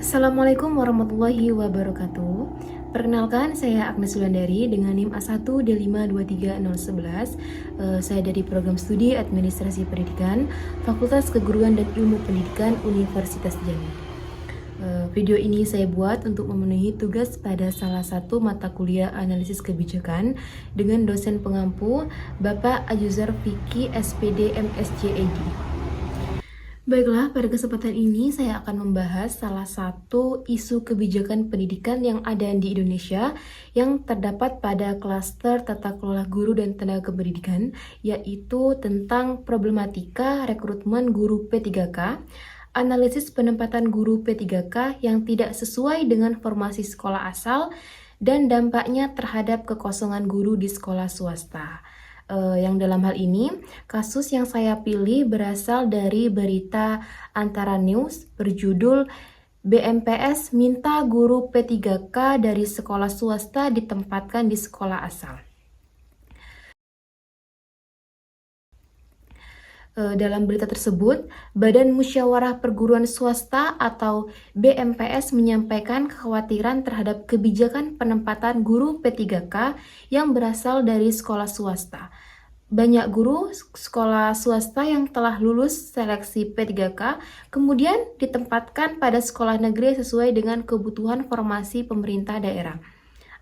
Assalamualaikum warahmatullahi wabarakatuh. Perkenalkan, saya Agnes Wulandari dengan NIM A1D523011. Saya dari Program Studi Administrasi Pendidikan, Fakultas Keguruan dan Ilmu Pendidikan Universitas Jambi. Video ini saya buat untuk memenuhi tugas pada salah satu mata kuliah analisis kebijakan dengan dosen pengampu Bapak Ajuzar Fikri SPD MSc ED. Baiklah, pada kesempatan ini saya akan membahas salah satu isu kebijakan pendidikan yang ada di Indonesia yang terdapat pada klaster tata kelola guru dan tenaga pendidikan, yaitu tentang problematika rekrutmen guru P3K, analisis penempatan guru P3K yang tidak sesuai dengan formasi sekolah asal, dan dampaknya terhadap kekosongan guru di sekolah swasta. Yang dalam hal ini, kasus yang saya pilih berasal dari berita Antara News berjudul BMPS minta guru P3K dari sekolah swasta ditempatkan di sekolah asal. Dalam berita tersebut, Badan Musyawarah Perguruan Swasta atau BMPS menyampaikan kekhawatiran terhadap kebijakan penempatan guru P3K yang berasal dari sekolah swasta. Banyak guru sekolah swasta yang telah lulus seleksi P3K kemudian ditempatkan pada sekolah negeri sesuai dengan kebutuhan formasi pemerintah daerah.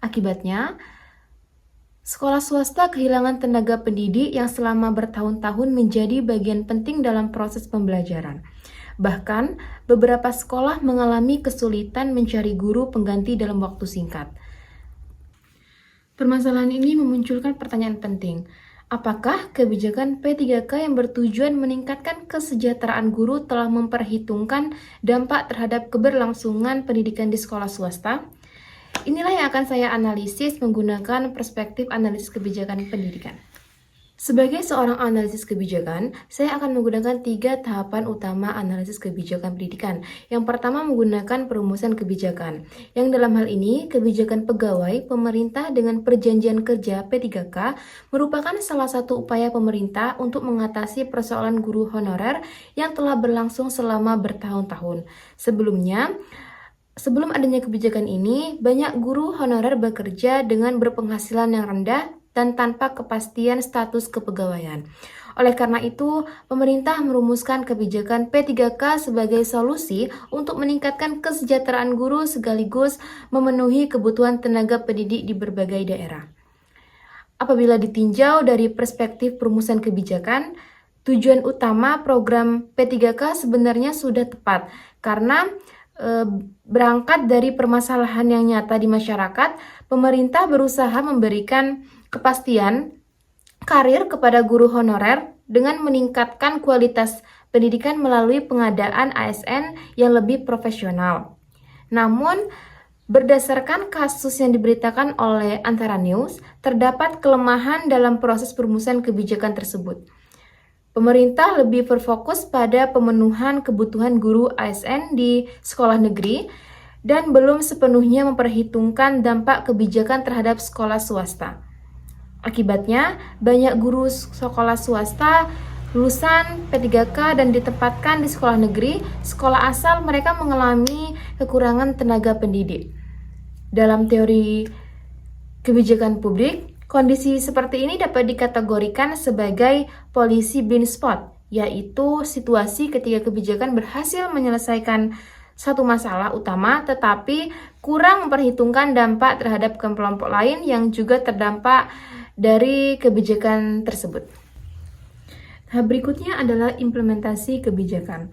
Akibatnya, sekolah swasta kehilangan tenaga pendidik yang selama bertahun-tahun menjadi bagian penting dalam proses pembelajaran. Bahkan, beberapa sekolah mengalami kesulitan mencari guru pengganti dalam waktu singkat. Permasalahan ini memunculkan pertanyaan penting. Apakah kebijakan P3K yang bertujuan meningkatkan kesejahteraan guru telah memperhitungkan dampak terhadap keberlangsungan pendidikan di sekolah swasta? Inilah yang akan saya analisis menggunakan perspektif analisis kebijakan pendidikan. Sebagai seorang analisis kebijakan, saya akan menggunakan 3 tahapan utama analisis kebijakan pendidikan. Yang pertama menggunakan perumusan kebijakan, yang dalam hal ini kebijakan pegawai pemerintah dengan perjanjian kerja P3K merupakan salah satu upaya pemerintah untuk mengatasi persoalan guru honorer yang telah berlangsung selama bertahun-tahun. Sebelum adanya kebijakan ini, banyak guru honorer bekerja dengan berpenghasilan yang rendah dan tanpa kepastian status kepegawaian. Oleh karena itu, pemerintah merumuskan kebijakan P3K sebagai solusi untuk meningkatkan kesejahteraan guru sekaligus memenuhi kebutuhan tenaga pendidik di berbagai daerah. Apabila ditinjau dari perspektif perumusan kebijakan, tujuan utama program P3K sebenarnya sudah tepat karena berangkat dari permasalahan yang nyata di masyarakat, pemerintah berusaha memberikan kepastian karir kepada guru honorer dengan meningkatkan kualitas pendidikan melalui pengadaan ASN yang lebih profesional. Namun, berdasarkan kasus yang diberitakan oleh Antara News, terdapat kelemahan dalam proses perumusan kebijakan tersebut. Pemerintah lebih berfokus pada pemenuhan kebutuhan guru ASN di sekolah negeri dan belum sepenuhnya memperhitungkan dampak kebijakan terhadap sekolah swasta. Akibatnya, banyak guru sekolah swasta lulusan P3K dan ditempatkan di sekolah negeri, sekolah asal mereka mengalami kekurangan tenaga pendidik. Dalam teori kebijakan publik, kondisi seperti ini dapat dikategorikan sebagai policy blind spot, yaitu situasi ketika kebijakan berhasil menyelesaikan satu masalah utama tetapi kurang memperhitungkan dampak terhadap kelompok lain yang juga terdampak dari kebijakan tersebut. Tahap berikutnya adalah implementasi kebijakan.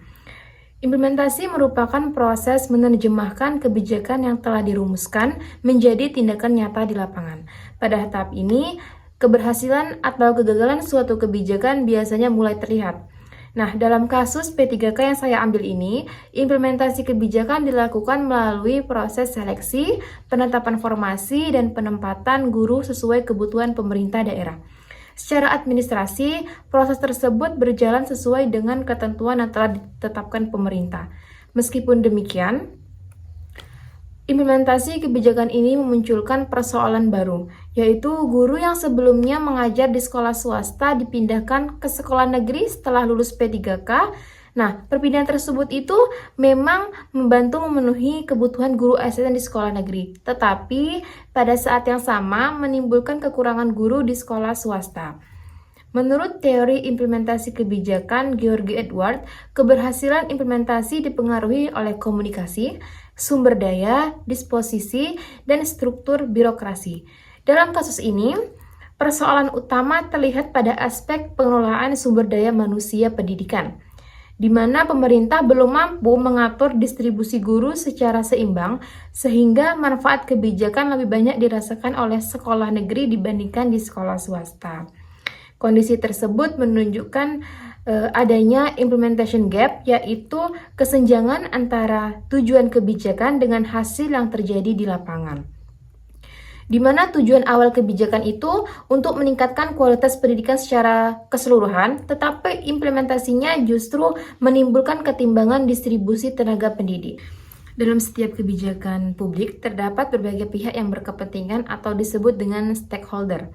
Implementasi merupakan proses menerjemahkan kebijakan yang telah dirumuskan menjadi tindakan nyata di lapangan. Pada tahap ini, keberhasilan atau kegagalan suatu kebijakan biasanya mulai terlihat. Nah, dalam kasus P3K yang saya ambil ini, implementasi kebijakan dilakukan melalui proses seleksi, penetapan formasi, dan penempatan guru sesuai kebutuhan pemerintah daerah. Secara administrasi, proses tersebut berjalan sesuai dengan ketentuan yang telah ditetapkan pemerintah. Meskipun demikian, implementasi kebijakan ini memunculkan persoalan baru, yaitu guru yang sebelumnya mengajar di sekolah swasta dipindahkan ke sekolah negeri setelah lulus P3K Nah, perpindahan tersebut itu memang membantu memenuhi kebutuhan guru ASN di sekolah negeri, tetapi pada saat yang sama menimbulkan kekurangan guru di sekolah swasta. Menurut teori implementasi kebijakan George Edward, keberhasilan implementasi dipengaruhi oleh komunikasi, sumber daya, disposisi, dan struktur birokrasi. Dalam kasus ini, persoalan utama terlihat pada aspek pengelolaan sumber daya manusia pendidikan, di mana pemerintah belum mampu mengatur distribusi guru secara seimbang, sehingga manfaat kebijakan lebih banyak dirasakan oleh sekolah negeri dibandingkan di sekolah swasta. Kondisi tersebut menunjukkan adanya implementation gap, yaitu kesenjangan antara tujuan kebijakan dengan hasil yang terjadi di lapangan. Di mana tujuan awal kebijakan itu untuk meningkatkan kualitas pendidikan secara keseluruhan, tetapi implementasinya justru menimbulkan ketimbangan distribusi tenaga pendidik. Dalam setiap kebijakan publik, terdapat berbagai pihak yang berkepentingan atau disebut dengan stakeholder.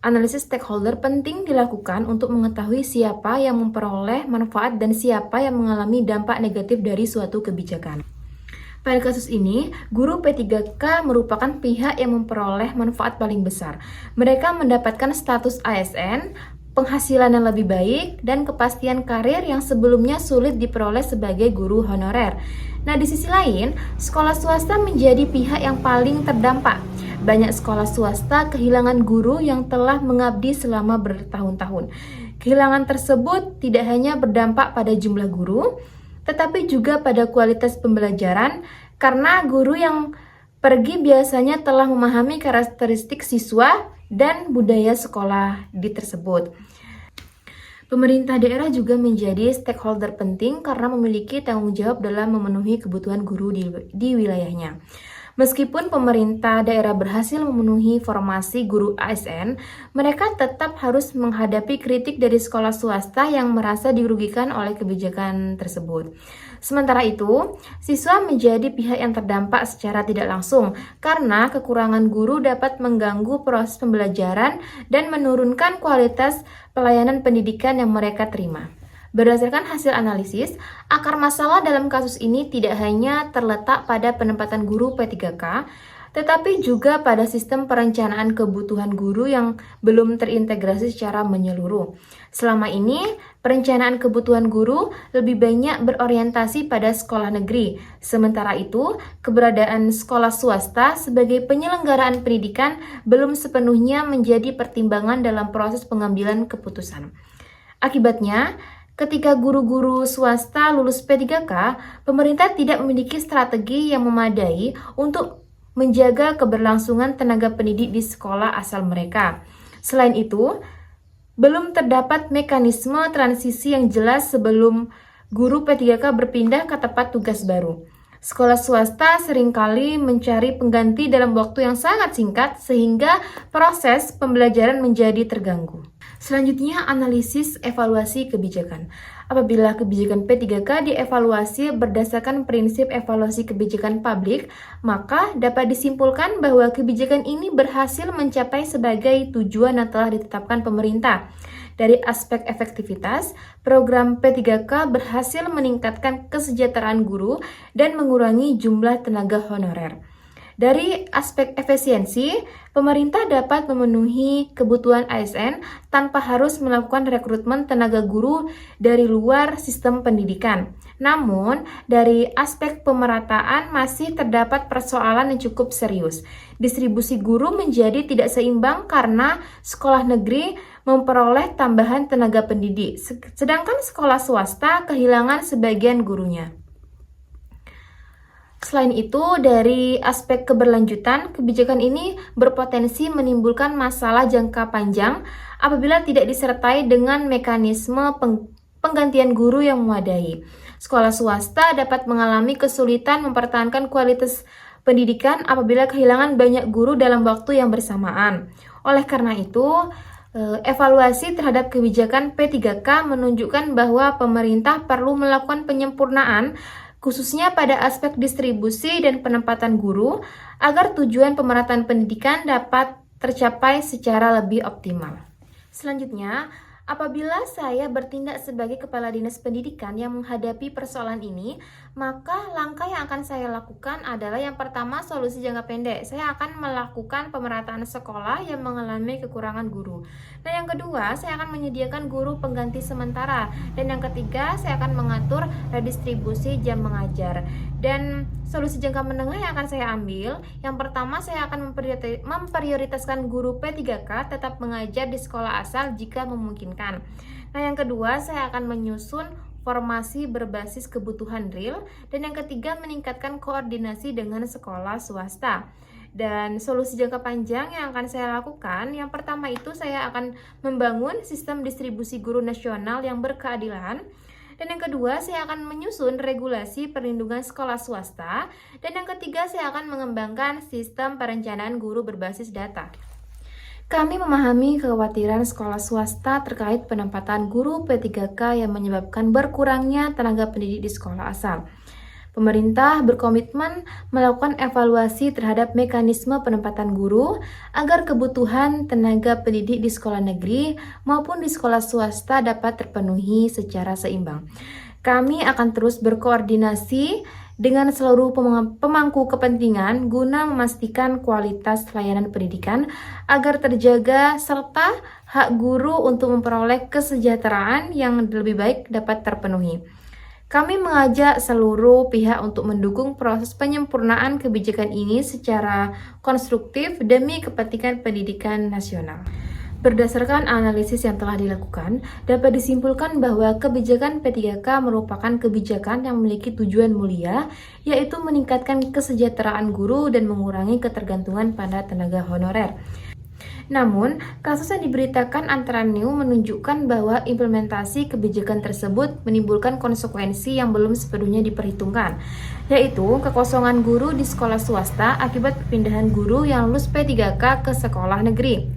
Analisis stakeholder penting dilakukan untuk mengetahui siapa yang memperoleh manfaat dan siapa yang mengalami dampak negatif dari suatu kebijakan. Pada kasus ini, guru P3K merupakan pihak yang memperoleh manfaat paling besar. Mereka mendapatkan status ASN, penghasilan yang lebih baik, dan kepastian karir yang sebelumnya sulit diperoleh sebagai guru honorer. Nah, di sisi lain, sekolah swasta menjadi pihak yang paling terdampak. Banyak sekolah swasta kehilangan guru yang telah mengabdi selama bertahun-tahun. Kehilangan tersebut tidak hanya berdampak pada jumlah guru, tetapi juga pada kualitas pembelajaran, karena guru yang pergi biasanya telah memahami karakteristik siswa dan budaya sekolah tersebut. Pemerintah daerah juga menjadi stakeholder penting karena memiliki tanggung jawab dalam memenuhi kebutuhan guru di wilayahnya. Meskipun pemerintah daerah berhasil memenuhi formasi guru ASN, mereka tetap harus menghadapi kritik dari sekolah swasta yang merasa dirugikan oleh kebijakan tersebut. Sementara itu, siswa menjadi pihak yang terdampak secara tidak langsung karena kekurangan guru dapat mengganggu proses pembelajaran dan menurunkan kualitas pelayanan pendidikan yang mereka terima. Berdasarkan hasil analisis, akar masalah dalam kasus ini tidak hanya terletak pada penempatan guru P3K, tetapi juga pada sistem perencanaan kebutuhan guru yang belum terintegrasi secara menyeluruh. Selama ini, perencanaan kebutuhan guru lebih banyak berorientasi pada sekolah negeri. Sementara itu, keberadaan sekolah swasta sebagai penyelenggaraan pendidikan belum sepenuhnya menjadi pertimbangan dalam proses pengambilan keputusan. Akibatnya, ketika guru-guru swasta lulus P3K, pemerintah tidak memiliki strategi yang memadai untuk menjaga keberlangsungan tenaga pendidik di sekolah asal mereka. Selain itu, belum terdapat mekanisme transisi yang jelas sebelum guru P3K berpindah ke tempat tugas baru. Sekolah swasta seringkali mencari pengganti dalam waktu yang sangat singkat sehingga proses pembelajaran menjadi terganggu. Selanjutnya, analisis evaluasi kebijakan. Apabila kebijakan P3K dievaluasi berdasarkan prinsip evaluasi kebijakan publik, maka dapat disimpulkan bahwa kebijakan ini berhasil mencapai sebagai tujuan yang telah ditetapkan pemerintah. Dari aspek efektivitas, program P3K berhasil meningkatkan kesejahteraan guru dan mengurangi jumlah tenaga honorer. Dari aspek efisiensi, pemerintah dapat memenuhi kebutuhan ASN tanpa harus melakukan rekrutmen tenaga guru dari luar sistem pendidikan. Namun, dari aspek pemerataan masih terdapat persoalan yang cukup serius. Distribusi guru menjadi tidak seimbang karena sekolah negeri memperoleh tambahan tenaga pendidik, sedangkan sekolah swasta kehilangan sebagian gurunya. Selain itu, dari aspek keberlanjutan, kebijakan ini berpotensi menimbulkan masalah jangka panjang apabila tidak disertai dengan mekanisme penggantian guru yang memadai. Sekolah swasta dapat mengalami kesulitan mempertahankan kualitas pendidikan apabila kehilangan banyak guru dalam waktu yang bersamaan. Oleh karena itu, evaluasi terhadap kebijakan P3K menunjukkan bahwa pemerintah perlu melakukan penyempurnaan khususnya pada aspek distribusi dan penempatan guru, agar tujuan pemerataan pendidikan dapat tercapai secara lebih optimal. Selanjutnya, Apabila saya bertindak sebagai kepala dinas pendidikan yang menghadapi persoalan ini, maka langkah yang akan saya lakukan adalah yang pertama solusi jangka pendek. Saya akan melakukan pemerataan sekolah yang mengalami kekurangan guru. Nah, yang kedua, saya akan menyediakan guru pengganti sementara. Dan yang ketiga, saya akan mengatur redistribusi jam mengajar. Dan solusi jangka menengah yang akan saya ambil, yang pertama saya akan memprioritaskan guru P3K tetap mengajar di sekolah asal jika memungkinkan. Nah, yang kedua saya akan menyusun formasi berbasis kebutuhan real, dan yang ketiga meningkatkan koordinasi dengan sekolah swasta. Dan solusi jangka panjang yang akan saya lakukan, yang pertama itu saya akan membangun sistem distribusi guru nasional yang berkeadilan. Dan yang kedua, saya akan menyusun regulasi perlindungan sekolah swasta. Dan yang ketiga, saya akan mengembangkan sistem perencanaan guru berbasis data. Kami memahami kekhawatiran sekolah swasta terkait penempatan guru P3K yang menyebabkan berkurangnya tenaga pendidik di sekolah asal. Pemerintah berkomitmen melakukan evaluasi terhadap mekanisme penempatan guru agar kebutuhan tenaga pendidik di sekolah negeri maupun di sekolah swasta dapat terpenuhi secara seimbang. Kami akan terus berkoordinasi dengan seluruh pemangku kepentingan guna memastikan kualitas layanan pendidikan agar terjaga serta hak guru untuk memperoleh kesejahteraan yang lebih baik dapat terpenuhi. Kami mengajak seluruh pihak untuk mendukung proses penyempurnaan kebijakan ini secara konstruktif demi kepentingan pendidikan nasional. Berdasarkan analisis yang telah dilakukan, dapat disimpulkan bahwa kebijakan P3K merupakan kebijakan yang memiliki tujuan mulia, yaitu meningkatkan kesejahteraan guru dan mengurangi ketergantungan pada tenaga honorer. Namun, kasus yang diberitakan antara New menunjukkan bahwa implementasi kebijakan tersebut menimbulkan konsekuensi yang belum sepenuhnya diperhitungkan, yaitu kekosongan guru di sekolah swasta akibat perpindahan guru yang lulus P3K ke sekolah negeri.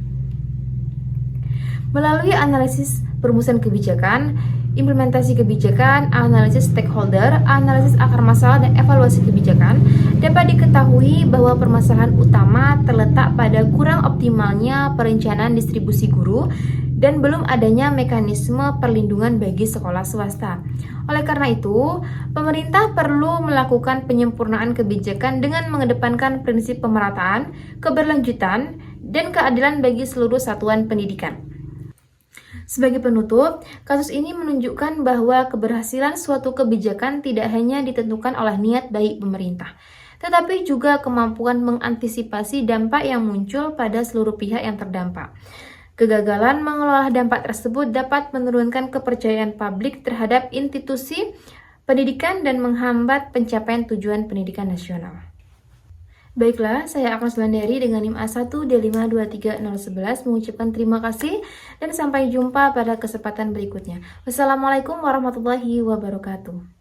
Melalui analisis perumusan kebijakan, implementasi kebijakan, analisis stakeholder, analisis akar masalah, dan evaluasi kebijakan, dapat diketahui bahwa permasalahan utama terletak pada kurang optimalnya perencanaan distribusi guru dan belum adanya mekanisme perlindungan bagi sekolah swasta. Oleh karena itu, pemerintah perlu melakukan penyempurnaan kebijakan dengan mengedepankan prinsip pemerataan, keberlanjutan, dan keadilan bagi seluruh satuan pendidikan. Sebagai penutup, kasus ini menunjukkan bahwa keberhasilan suatu kebijakan tidak hanya ditentukan oleh niat baik pemerintah, tetapi juga kemampuan mengantisipasi dampak yang muncul pada seluruh pihak yang terdampak. Kegagalan mengelola dampak tersebut dapat menurunkan kepercayaan publik terhadap institusi pendidikan dan menghambat pencapaian tujuan pendidikan nasional. Baiklah, saya Agnes Wulandari dengan NIM A1D523011 mengucapkan terima kasih dan sampai jumpa pada kesempatan berikutnya. Wassalamualaikum warahmatullahi wabarakatuh.